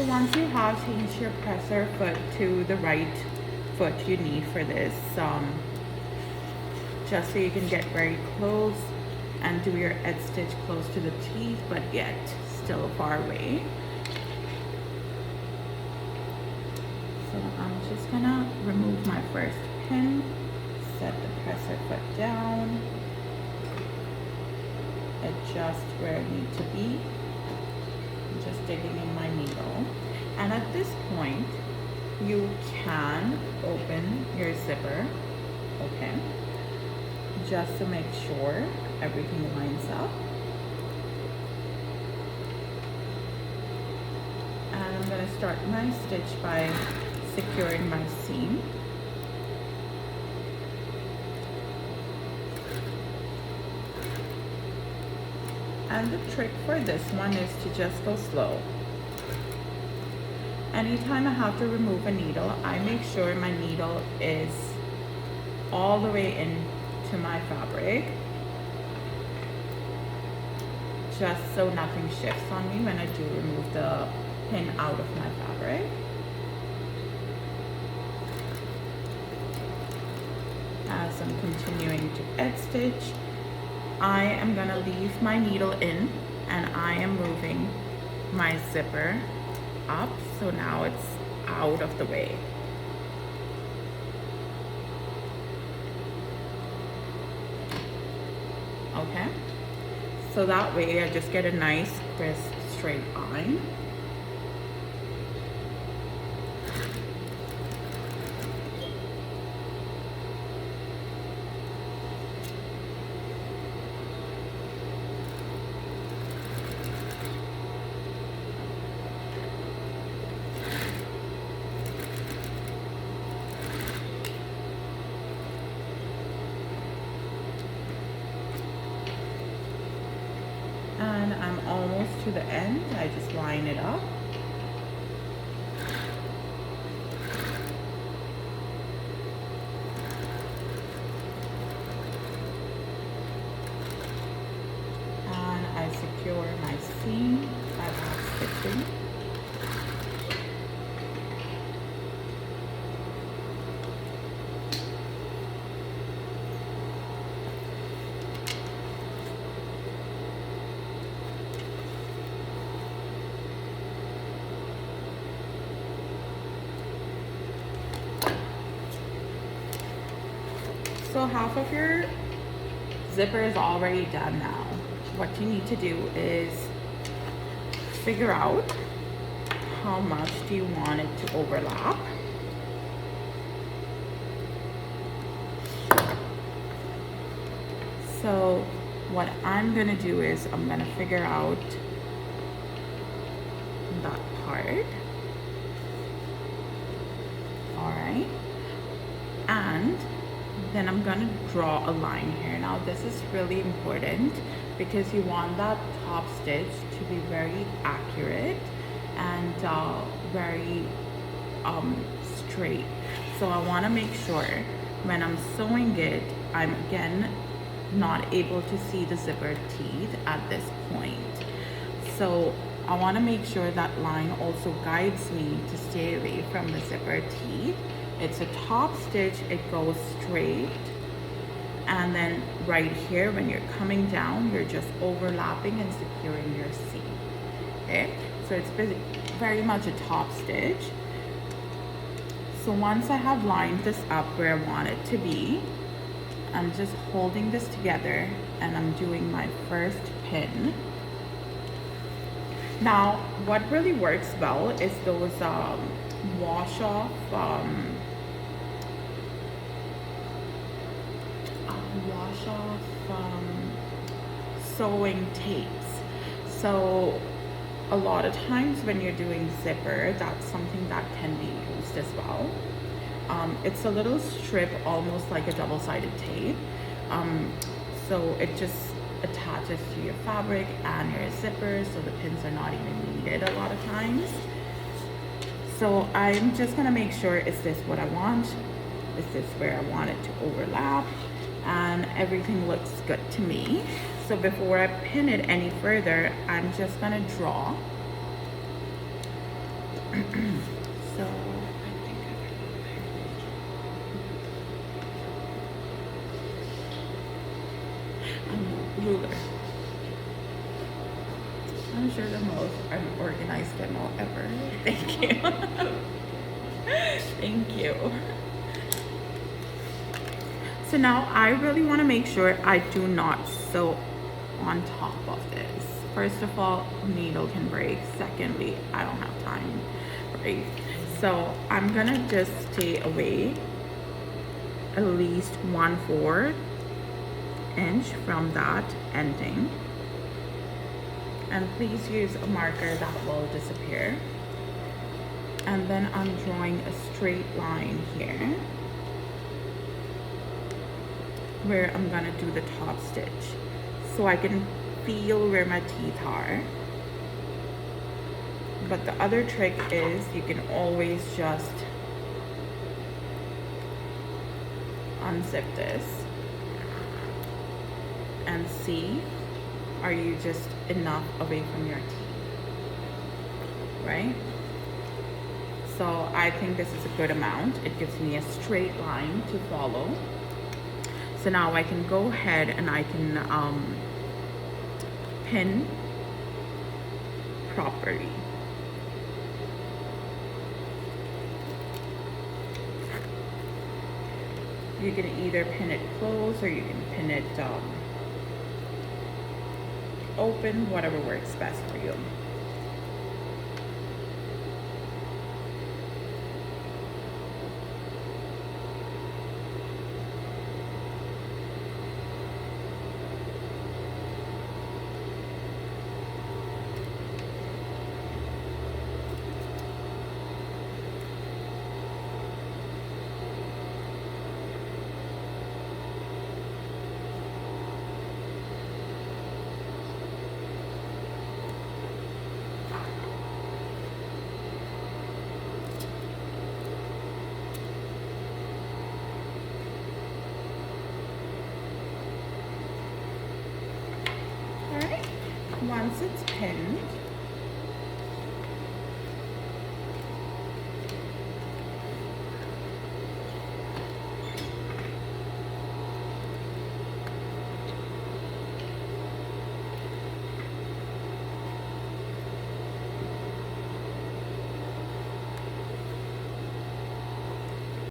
So once you have changed your presser foot to the right foot you need for this, just so you can get very close and do your edge stitch close to the teeth, but yet still far away. So I'm just gonna remove my first pin, set the presser foot down, adjust where I need to be, I'm just digging in my needle. And at this point, you can open your zipper, okay? Just to make sure everything lines up. And I'm going to start my stitch by securing my seam. And the trick for this one is to just go slow. Anytime I have to remove a needle, I make sure my needle is all the way into my fabric, just so nothing shifts on me when I do remove the pin out of my fabric. As I'm continuing to edge stitch, I am gonna leave my needle in and I am moving my zipper up, so now it's out of the way. Okay, so that way I just get a nice crisp straight line. And I'm almost to the end. I just line it up. And I secure my seam by half stitching. So half of your zipper is already done now. What you need to do is figure out how much do you want it to overlap. So what I'm gonna do is I'm gonna figure out that part. All right, and then I'm gonna draw a line here. Now this is really important because you want that top stitch to be very accurate and very straight. So I want to make sure when I'm sewing it, I'm again not able to see the zipper teeth at this point. So I want to make sure that line also guides me to stay away from the zipper teeth. It's a top stitch, it goes straight, and then right here when you're coming down, you're just overlapping and securing your seam. Okay, so it's very much a top stitch. So once I have lined this up where I want it to be, I'm just holding this together and I'm doing my first pin. Now what really works well is those wash off sewing tapes. So a lot of times when you're doing zipper, that's something that can be used as well. It's a little strip, almost like a double-sided tape. So it just attaches to your fabric and your zipper, so the pins are not even needed a lot of times. So I'm just gonna make sure, is this what I want? Is this where I want it to overlap? And everything looks good to me. So before I pin it any further, I'm just gonna draw So I think ruler. I'm sure the most unorganized demo ever. Thank you. Thank you. So now I really want to make sure I do not sew on top of this. First of all, needle can break. Secondly, I don't have time, right? So I'm gonna just stay away at least 1/4 inch from that ending. And please use a marker that will disappear. And then I'm drawing a straight line here where I'm gonna do the top stitch so I can feel where my teeth are. But the other trick is you can always just unzip this and see, are you just enough away from your teeth, right? So I think this is a good amount. It gives me a straight line to follow. So now I can go ahead and I can pin properly. You can either pin it closed or you can pin it open, whatever works best for you. Once it's pinned,